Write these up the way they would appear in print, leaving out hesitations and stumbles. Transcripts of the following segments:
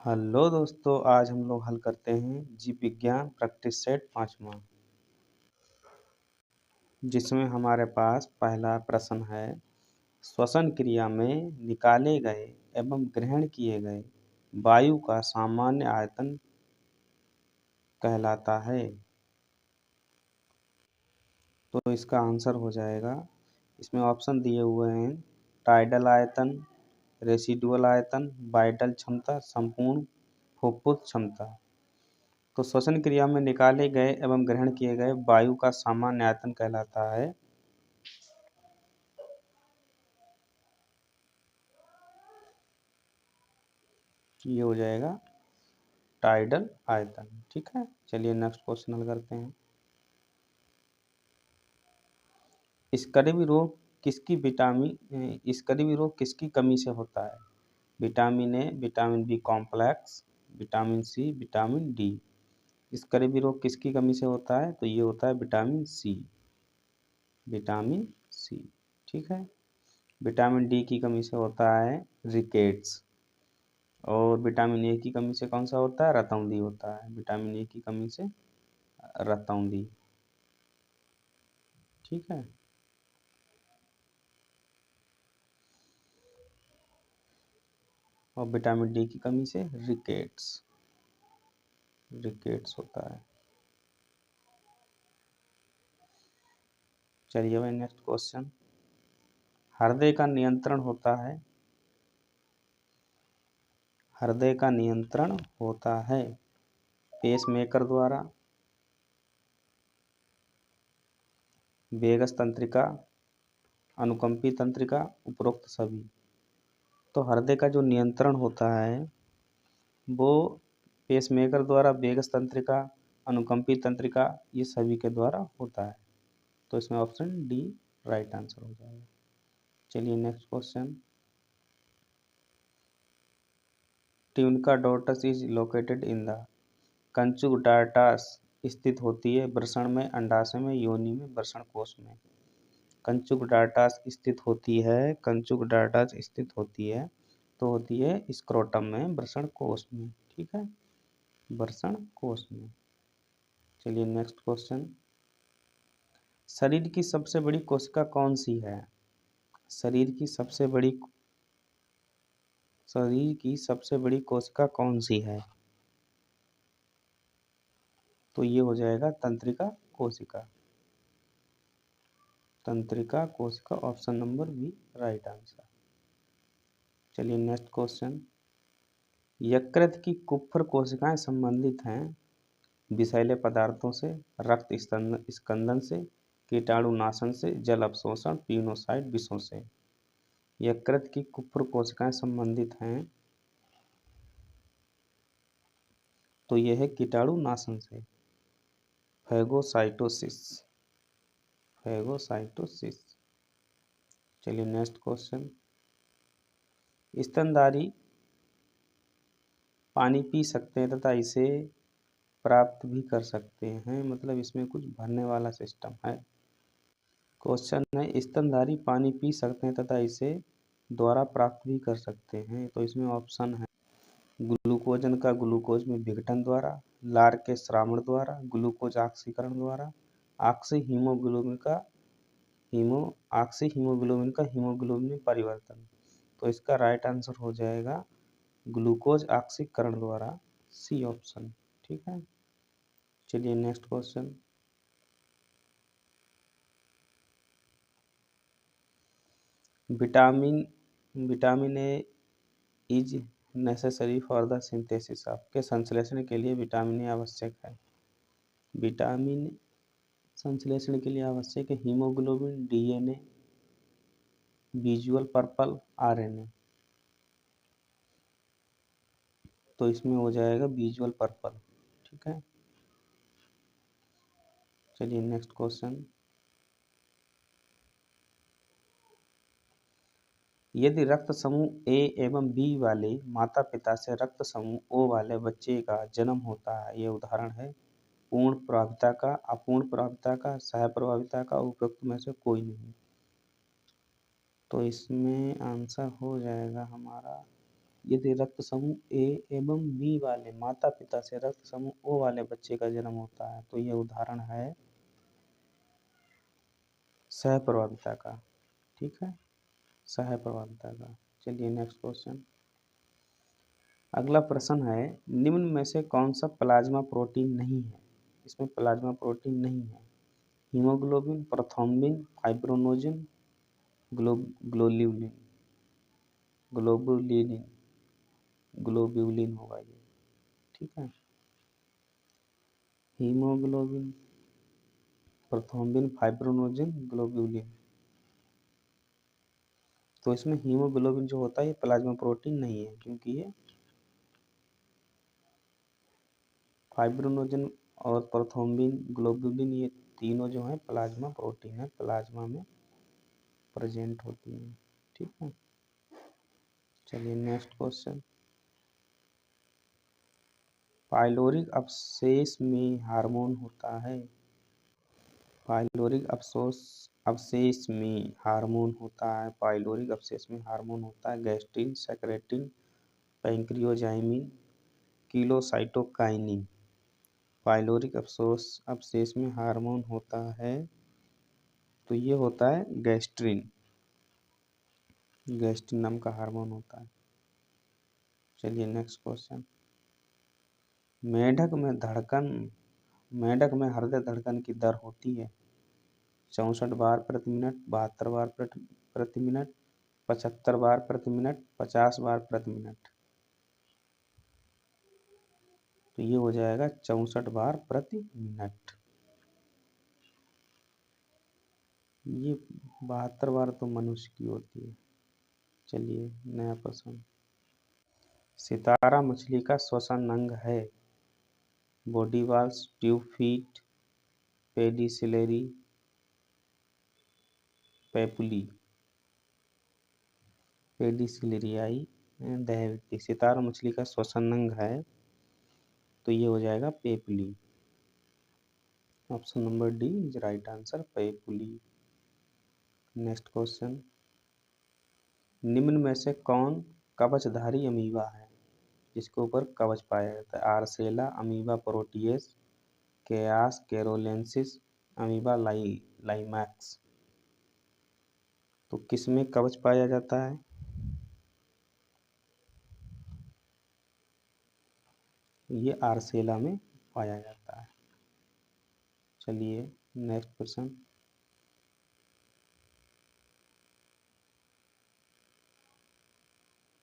Hello दोस्तों, आज हम लोग हल करते हैं जीव विज्ञान प्रैक्टिस सेट 5वां, जिसमें हमारे पास पहला प्रश्न है। श्वसन क्रिया में निकाले गए एवं ग्रहण किए गए वायु का सामान्य आयतन कहलाता है। तो इसका आंसर हो जाएगा, इसमें ऑप्शन दिए हुए हैं। टाइडल आयतन, रेसिडुअल आयतन, वाइटल क्षमता, संपूर्ण फुफ्फुस क्षमता। तो श्वसन क्रिया में निकाले गए एवं ग्रहण किए गए वायु का सामान्य आयतन कहलाता है ये हो जाएगा टाइडल आयतन। ठीक है, चलिए नेक्स्ट क्वेश्चन हल करते हैं। स्कर्वी रोग किसकी कमी से होता है? Vitamin A, vitamin B complex, vitamin C, vitamin D. Scurvy रोग किसकी कमी से होता है? तो ये होता है विटामिन सी, विटामिन सी। ठीक है, विटामिन डी की कमी से होता है रिकेट्स। और विटामिन ए की कमी से कौन सा होता है? रतौंधी होता है। विटामिन ए की कमी से रतौंधी। ठीक है, और विटामिन डी की कमी से रिकेट्स होता है। चलिए भाई नेक्स्ट क्वेश्चन। हृदय का नियंत्रण होता है पेसमेकर द्वारा, वेगस तंत्रिका, अनुकंपी तंत्रिका, उपरोक्त सभी। तो हृदय का जो नियंत्रण होता है वो पेसमेकर द्वारा, वेगस तंत्रिका, अनुकंपी तंत्रिका, ये सभी के द्वारा होता है। तो इसमें ऑप्शन डी राइट आंसर हो जाएगा। चलिए next question. Tunica dartos is located in the. कंचुक डार्टास स्थित होती है वृषण में, अंडाशय में, योनि में, वृषण कोश में। कंचुक डार्टास स्थित होती है तो होती है स्क्रोटम में, वृषण कोश में। ठीक है, वृषण कोश में। चलिए नेक्स्ट क्वेश्चन। शरीर की सबसे बड़ी कोशिका कौन सी है? शरीर की सबसे बड़ी कोशिका कौन सी है? तो ये हो जाएगा तंत्रिका कोशिका। तंत्रिका कोशिका, option number B right answer. चलिए नेक्स्ट क्वेश्चन। यकृत की कुप्फर कोशिकाएं संबंधित हैं विषैले पदार्थों से, रक्त स्कंदन से, कीटाणुनाशन से, जल अवशोषण, पिनोसाइड विषों से। यकृत की कुप्फर कोशिकाएं संबंधित हैं तो यह है कीटाणुनाशन से, फैगोसाइटोसिस। चलिए नेक्स्ट क्वेश्चन। स्तनधारी पानी पी सकते हैं तथा इसे प्राप्त भी कर सकते हैं, मतलब इसमें कुछ भरने वाला सिस्टम है। क्वेश्चन है, स्तनधारी पानी पी सकते हैं तथा इसे द्वारा प्राप्त भी कर सकते हैं। तो इसमें ऑप्शन है ग्लूकोजन का ग्लूकोज में विघटन द्वारा, लार के श्रावण द्वारा, ग्लूकोज ऑक्सीकरण द्वारा, ऑक्सी हीमोग्लोबिन का हीमोग्लोबिन में परिवर्तन। तो इसका राइट आंसर हो जाएगा ग्लूकोज ऑक्सीकरण द्वारा, सी ऑप्शन। ठीक है, चलिए next question. Vitamin A is necessary for the synthesis of, के संश्लेषण के लिए विटामिन ए आवश्यक है। विटामिन संश्लेषण के लिए आवश्यक है haemoglobin, DNA, visual purple, RNA. तो इसमें हो जाएगा विजुअल पर्पल। ठीक है, चलिए नेक्स्ट क्वेश्चन। यदि रक्त समूह ए एवं बी वाले माता पिता से रक्त समूह ओ वाले बच्चे का जन्म होता है, ये उदाहरण है पूर्ण प्रभाविता का, अपूर्ण प्रभाविता का, सह प्रभाविता का, उपरोक्त में से कोई नहीं। तो इसमें आंसर हो जाएगा हमारा यदि रक्त समूह ए एवं बी वाले माता पिता से रक्त समूह ओ वाले बच्चे का जन्म होता है तो यह उदाहरण है सहप्रभाविता का। ठीक है, सहप्रभाविता का। चलिए नेक्स्ट क्वेश्चन। अगला प्रश्न है, निम्न में से कौन सा प्लाज्मा प्रोटीन नहीं है? इसमें प्लाज्मा प्रोटीन नहीं है। Haemoglobin, prothrombin, fibrinogen, globulin. Globulin, globulin होगा ये। ठीक है, हीमोग्लोबिन, प्रोथ्रोम्बिन, फाइब्रोनोजिन, ग्लोब्यूलिन। तो इसमें हीमोग्लोबिन जो होता है ये प्लाज्मा प्रोटीन नहीं है, क्योंकि ये फाइब्रोनोजिन और प्रोथ्रोम्बिन, ग्लोब्यूलिन ये तीनों जो हैं प्लाज्मा प्रोटीन है, प्लाज्मा में प्रेजेंट होती हैं। ठीक है, चलिए नेक्स्ट क्वेश्चन। पाइलोरिक अवशेष में हार्मोन होता है। पाइलोरिक अवशेष में हार्मोन होता है। पाइलोरिक अवशेष में हार्मोन होता है गैस्ट्रिन, सेक्रेटिन, पैंक्रियोजाइमिन, किलोसाइटोकाइनिन। पाइलोरिक अवशेष में हार्मोन होता है तो ये होता है गैस्ट्रिन। गैस्ट्रिन नाम का हार्मोन होता है। चलिए नेक्स्ट क्वेश्चन। मेढक में हृदय धड़कन की दर होती है 64 बार प्रति मिनट, 72 बार प्रति मिनट, 75 बार प्रति मिनट, 50 बार प्रति मिनट। तो ये हो जाएगा 64 बार प्रति मिनट। ये 72 बार तो मनुष्य की होती है। चलिए नया प्रश्न। सितारा मछली का श्वसन अंग है body walls, tube feet, pedicellariae, papulae. पेडिसिलरियाई दहवती। सितारा मछली का श्वसन अंग है तो ये हो जाएगा papulae. Option number D is right answer, papulae. Next question. निम्न में से कौन कवचधारी अमीबा है जिसके ऊपर कवच पाया जाता है? आर्सेला, अमीबा प्रोटियस, केयास कैरोलेंसिस, अमीबा लाइमैक्स। तो किस में कवच पाया जाता है? ये आर्सेला में पाया जाता है। चलिए next question.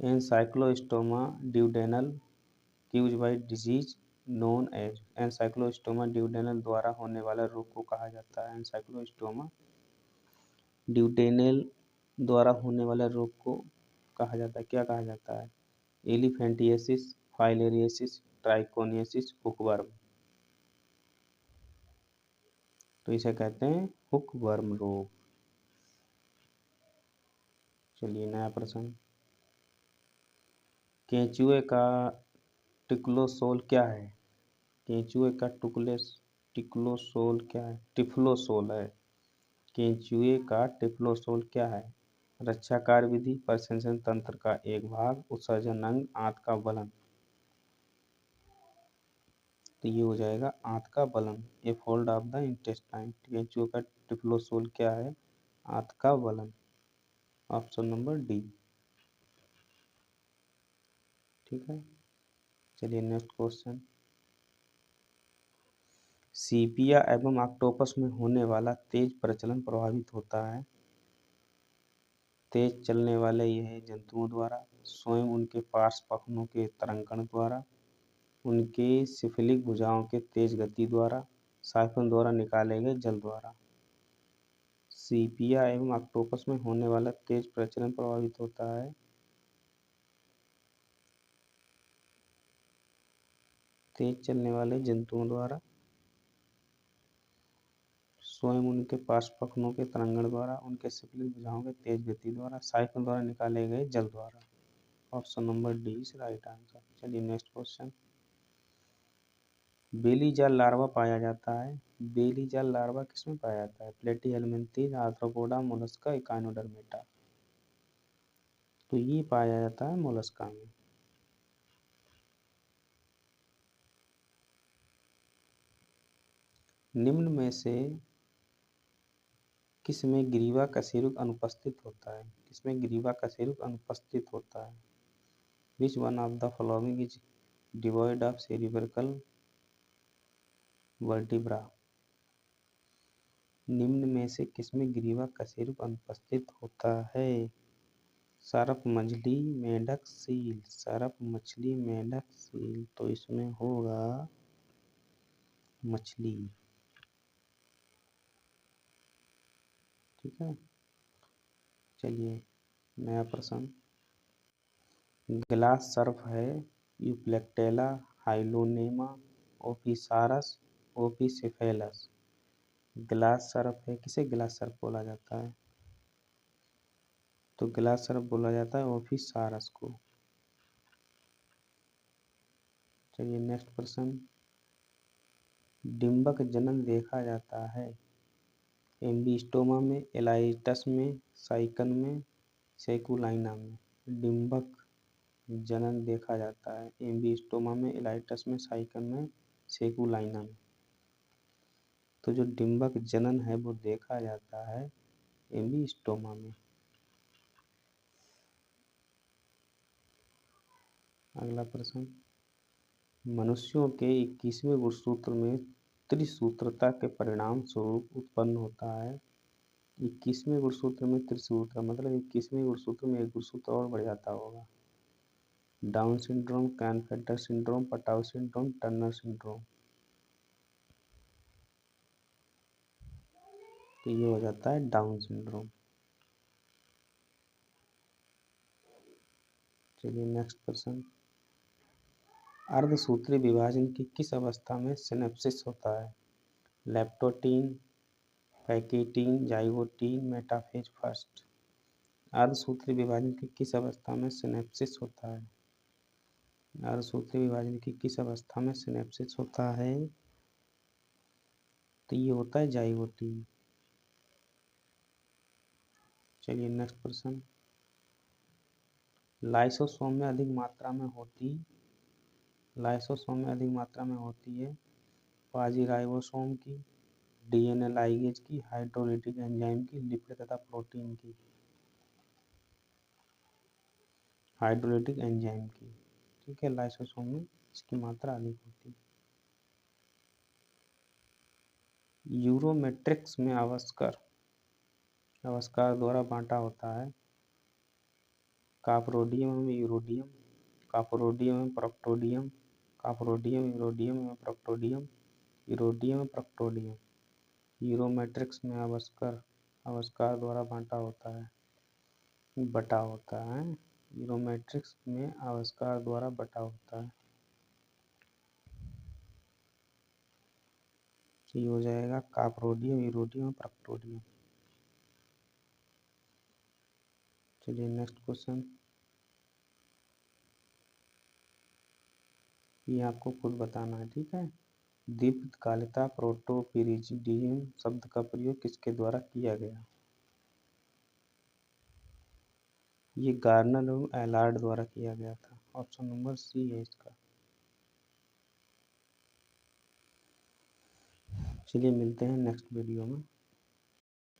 Ancylostoma duodenale causes by disease known as. Ancylostoma duodenale द्वारा होने वाला रोग को कहा जाता है। एनसाइक्लोस्टोमा ड्यूडेनल द्वारा होने वाले रोग को कहा जाता है, क्या कहा जाता है? Elephantiasis, filariasis, trichiniasis, hookworm. तो इसे कहते हैं हुकवर्म रोग। चलिए नया प्रश्न। केंचुए का टिक्लोसोल क्या है? केंचुए का टिक्लोसोल क्या है? टिफ्लोसोल है। केंचुए का टिफ्लोसोल क्या है? रक्षाकार विधि, प्रशंसन तंत्र का एक भाग, उत्सर्जन अंग, आंत का बलन। तो ये हो जाएगा आंत का बलन, a fold of the intestine. केंचुए का टिफ्लोसोल क्या है? आंत का बलन। Option number D. ठीक है, चलिए नेक्स्ट क्वेश्चन। सीपिया एवं ऑक्टोपस में होने वाला तेज प्रचलन प्रभावित होता है तेज चलने वाले यह जंतुओं द्वारा, स्वयं उनके पार्श्व पखनों के तरंगण द्वारा, उनके सिफिलिक भुजाओं के तेज गति द्वारा, साइफन द्वारा निकाले गए जल द्वारा। सीपिया एवं ऑक्टोपस में होने वाला तेज प्रचलन प्रभावित होता है तेज चलने वाले जंतुओं द्वारा, स्वयं उनके पार्श्व पखनों के तरंगण द्वारा, उनके सिफिलिक भुजाओं के तेज गति द्वारा, साइफन द्वारा निकाले गए जल द्वारा। Option number D is right answer. चलिए नेक्स्ट क्वेश्चन। बेली जाल लार्वा पाया जाता है। बेली जाल लार्वा किसमें पाया जाता है? Platyhelminthes, arthropoda, Mollusca, Echinodermata. तो ये पाया जाता है मोलस्का में। निम्न में से किसमें ग्रीवा कशेरुक अनुपस्थित होता है? किसमें ग्रीवा कशेरुक अनुपस्थित होता है? Which one of the following is devoid of cerebral vertebra? निम्न में से किसमें ग्रीवा कशेरुक अनुपस्थित होता है? सर्प, मछली, मेंढक, सील। सर्प, मछली, मेंढक, सील। तो इसमें होगा मछली। ठीक है, चलिए नया प्रश्न। ग्लास सर्प है यूप्लेक्टेला, हाइलोनेमा, ओपिसारस, ओपिसेफेलस। ग्लास सर्प है, किसे ग्लास सर्प बोला जाता है? तो ग्लास सर्प बोला जाता है ओपिसारस को। चलिए नेक्स्ट प्रश्न। डिंबक जनन देखा जाता है एम्बिस्टोमा में, एलाइटस में, साइकन में, सेकुलाइना में। डिंबक जनन देखा जाता है एम्बिस्टोमा में, एलाइटस में, साइकन में, सेकुलाइना में। तो जो डिंबक जनन है वो देखा जाता है एम्बिस्टोमा में। अगला प्रश्न। मनुष्यों के 21वें गुणसूत्र में त्रिसूत्रता के परिणाम स्वरूप उत्पन्न होता है। 21वें गुणसूत्र में त्रिसूत्र मतलब 21वें गुणसूत्र में एक गुणसूत्र और बढ़ जाता होगा। Down syndrome, Klinefelter syndrome, Patau syndrome, Turner syndrome. तो ये हो जाता है डाउन सिंड्रोम। चलिए नेक्स्ट प्रश्न। अर्धसूत्री विभाजन की किस अवस्था में सिनेप्सिस होता है? Leptotene, pachytene, zygotene, metaphase first. अर्धसूत्री विभाजन की किस अवस्था में सिनेप्सिस होता है? अर्धसूत्री विभाजन की किस अवस्था में सिनेप्सिस होता है? तो ये होता है जाइगोटीन। चलिए नेक्स्ट प्रश्न। लाइसोसोम में अधिक मात्रा में होती है पाजीराइबोसोम की, डीएनए लाइगेज की, हाइड्रोलिटिक एंजाइम की, लिपिड तथा प्रोटीन की। हाइड्रोलिटिक एंजाइम की। ठीक है, लाइसोसोम में इसकी मात्रा अधिक होती है। यूरोमेट्रिक्स में आविष्कार द्वारा बांटा होता है कापरोडियम एवं यूरोडियम, कापरोडियम एवं प्रॉक्टोडियम, कापरोडियम, यूरोडियम एवं प्रॉक्टोडियम, यूरोडियम एवं प्रॉक्टोडियम। यूरोमेट्रिक्स में आविष्कार द्वारा बटा होता है। यूरोमेट्रिक्स में आविष्कार द्वारा बटा होता है। ये हो जाएगा कापरोडियम, यूरोडियम, प्रॉक्टोडियम। चलिए नेक्स्ट क्वेश्चन। ये आपको खुद बताना है, ठीक है। दीर्घकालिकता प्रोटोपिरिडियम शब्द का प्रयोग किसके द्वारा किया गया? ये गार्नर और एलार्ड द्वारा किया गया था। ऑप्शन नंबर सी है इसका। चलिए मिलते हैं नेक्स्ट वीडियो में।